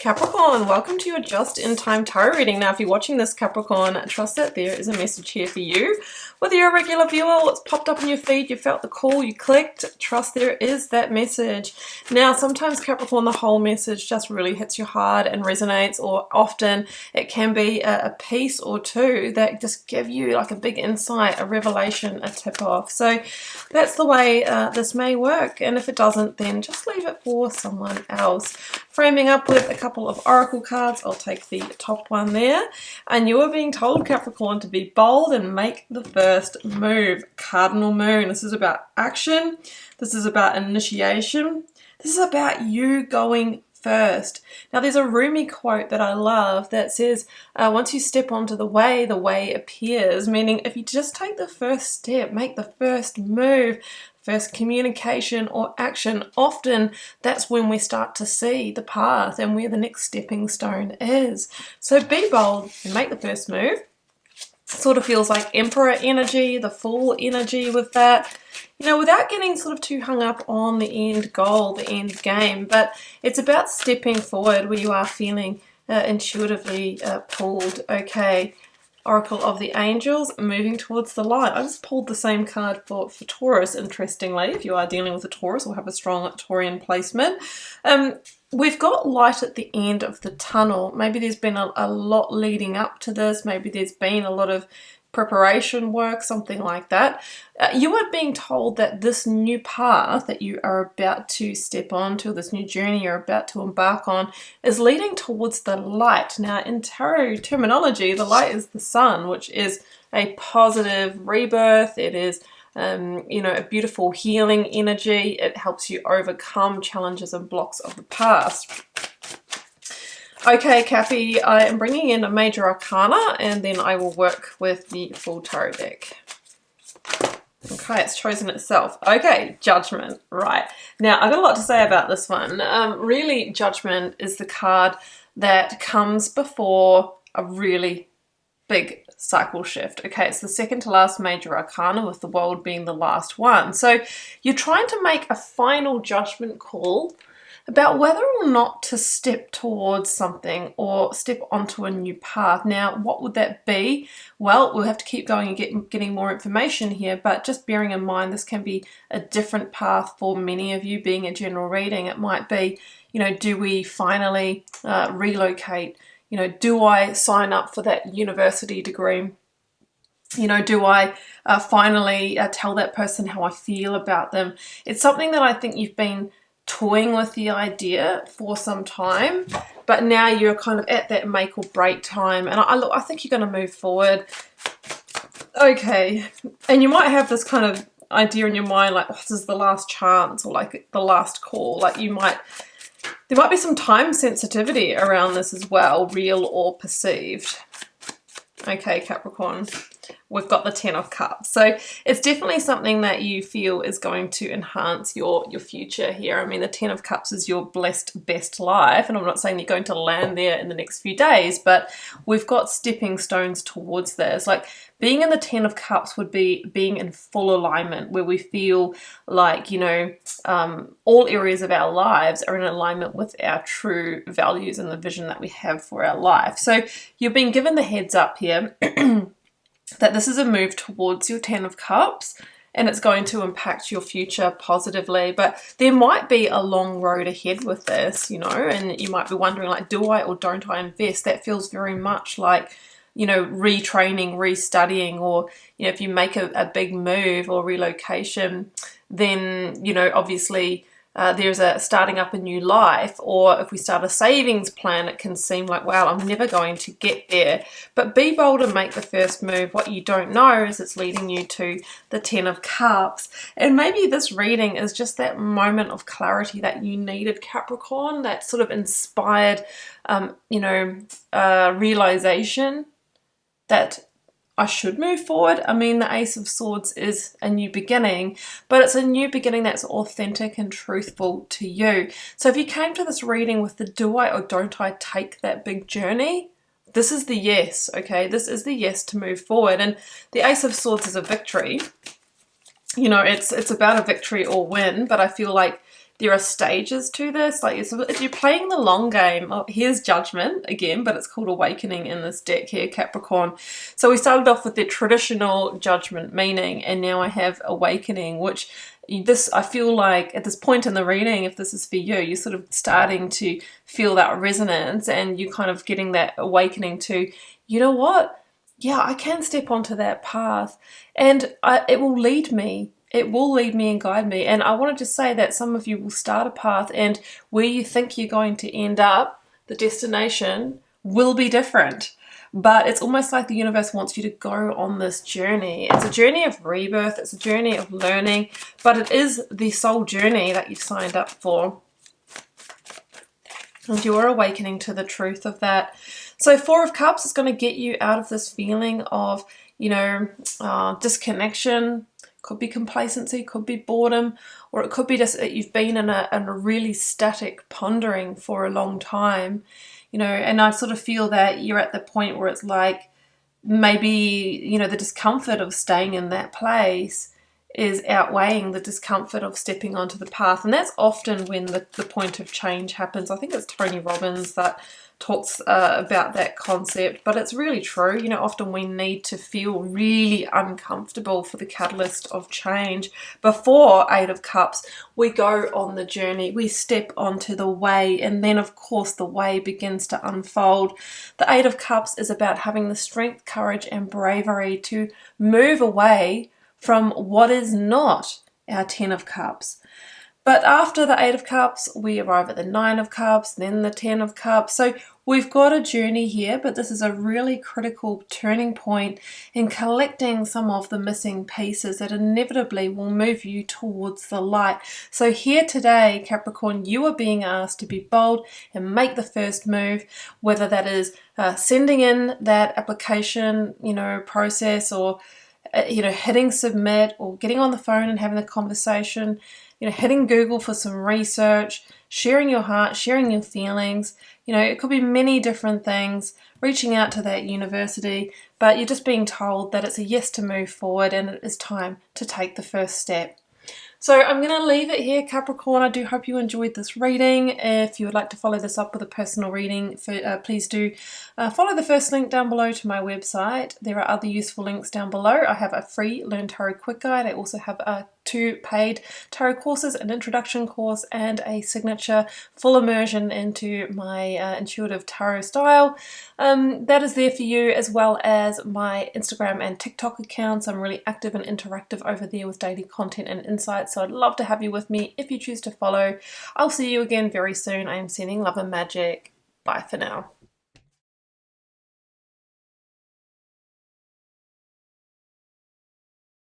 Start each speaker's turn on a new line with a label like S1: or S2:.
S1: Capricorn, welcome to your just-in-time tarot reading. Now, if you're watching this, Capricorn, trust that there is a message here for you. Whether you're a regular viewer or it's popped up in your feed, you felt the call, you clicked, trust there is that message. Now, sometimes, Capricorn, the whole message just really hits you hard and resonates, or often it can be a piece or two that just give you like a big insight, a revelation, a tip-off. So that's the way this may work, and if it doesn't, then just leave it for someone else. Framing up with a couple of oracle cards. I'll take the top one there. And you are being told, Capricorn, to be bold and make the first move. Cardinal Moon. This is about action. This is about initiation. This is about you going first. Now, there's a Rumi quote that I love that says, once you step onto the way appears. Meaning, if you just take the first step, make the first move, first communication or action, often that's when we start to see the path and where the next stepping stone is. So be bold and make the first move. Sort of feels like Emperor energy, the Fool energy with that. You know, without getting sort of too hung up on the end goal, the end game, but it's about stepping forward where you are feeling intuitively pulled. Okay. Oracle of the Angels, moving towards the light. I just pulled the same card for Taurus, interestingly, if you are dealing with a Taurus or have a strong Taurian placement. We've got light at the end of the tunnel. Maybe there's been a lot leading up to this. Maybe there's been a lot of preparation work, something like that. You are being told that this new path that you are about to step onto, this new journey you're about to embark on, is leading towards the light. Now, in tarot terminology, the light is the sun, which is a positive rebirth. It is you know, a beautiful healing energy. It helps you overcome challenges and blocks of the past. Okay, Cappy, I am bringing in a major arcana and then I will work with the full tarot deck. Okay, it's chosen itself. Okay, Judgment. Right. Now, I've got a lot to say about this one. Really, Judgment is the card that comes before a really big cycle shift. Okay, it's the second to last major arcana, with the World being the last one. So you're trying to make a final judgment call about whether or not to step towards something or step onto a new path. Now, what would that be? Well, we'll have to keep going and getting more information here, but just bearing in mind this can be a different path for many of you. Being a general reading, it might be, you know, do we finally relocate? You know, do I sign up for that university degree? You know, do I finally tell that person how I feel about them? It's something that I think you've been toying with the idea for some time, but now you're kind of at that make or break time, and I think you're going to move forward. Okay, and you might have this kind of idea in your mind like, oh, this is the last chance, or like the last call. Like there might be some time sensitivity around this as well, real or perceived. Okay, Capricorn, we've got the Ten of Cups. So it's definitely something that you feel is going to enhance your future here. I mean, the Ten of Cups is your blessed best life, and I'm not saying you're going to land there in the next few days, but we've got stepping stones towards this. Like being in the Ten of Cups would be being in full alignment, where we feel like, you know, all areas of our lives are in alignment with our true values and the vision that we have for our life. So you've been given the heads up here that this is a move towards your Ten of Cups, and it's going to impact your future positively. But there might be a long road ahead with this, you know, and you might be wondering, like, do I or don't I invest? That feels very much like, you know, retraining, restudying, or, you know, if you make a big move or relocation, then, you know, obviously there's a starting up a new life. Or if we start a savings plan, it can seem like, wow, I'm never going to get there. But be bold and make the first move. What you don't know is it's leading you to the Ten of Cups. And maybe this reading is just that moment of clarity that you needed, Capricorn, that sort of inspired, you know, realization that I should move forward. I mean, the Ace of Swords is a new beginning, but it's a new beginning that's authentic and truthful to you. So if you came to this reading with the do I or don't I take that big journey, this is the yes, okay? This is the yes to move forward. And the Ace of Swords is a victory. You know, it's about a victory or win, but I feel like there are stages to this. Like you're playing the long game. Oh, here's Judgment again, but it's called Awakening in this deck here, Capricorn. So we started off with the traditional Judgment meaning, and now I have Awakening, which this, I feel like at this point in the reading, if this is for you, you're sort of starting to feel that resonance, and you're kind of getting that awakening to, you know what? Yeah, I can step onto that path, and it will lead me. It will lead me and guide me. And I want to just say that some of you will start a path, and where you think you're going to end up, the destination will be different. But it's almost like the universe wants you to go on this journey. It's a journey of rebirth. It's a journey of learning. But it is the soul journey that you've signed up for. And you are awakening to the truth of that. So Four of Cups is going to get you out of this feeling of, you know, disconnection. Could be complacency, could be boredom, or it could be just that you've been in a really static pondering for a long time, you know. And I sort of feel that you're at the point where it's like maybe, you know, the discomfort of staying in that place is outweighing the discomfort of stepping onto the path. And that's often when the point of change happens. I think it's Tony Robbins that talks about that concept, but it's really true. You know, often we need to feel really uncomfortable for the catalyst of change. Before Eight of Cups, we go on the journey, we step onto the way, and then of course the way begins to unfold. The Eight of Cups is about having the strength, courage and bravery to move away from what is not our Ten of Cups. But after the Eight of Cups, we arrive at the Nine of Cups, then the Ten of Cups. So we've got a journey here, but this is a really critical turning point in collecting some of the missing pieces that inevitably will move you towards the light. So here today, Capricorn, you are being asked to be bold and make the first move, whether that is sending in that application, you know, process, or you know, hitting submit, or getting on the phone and having the conversation, you know, hitting Google for some research, sharing your heart, sharing your feelings. You know, it could be many different things, reaching out to that university, but you're just being told that it's a yes to move forward and it is time to take the first step. So I'm going to leave it here, Capricorn. I do hope you enjoyed this reading. If you would like to follow this up with a personal reading, please do follow the first link down below to my website. There are other useful links down below. I have a free Learn Tarot Quick Guide. I also have 2 paid tarot courses, an introduction course and a signature full immersion into my intuitive tarot style. That is there for you, as well as my Instagram and TikTok accounts. I'm really active and interactive over there with daily content and insights, so I'd love to have you with me if you choose to follow. I'll see you again very soon. I am sending love and magic. Bye for now.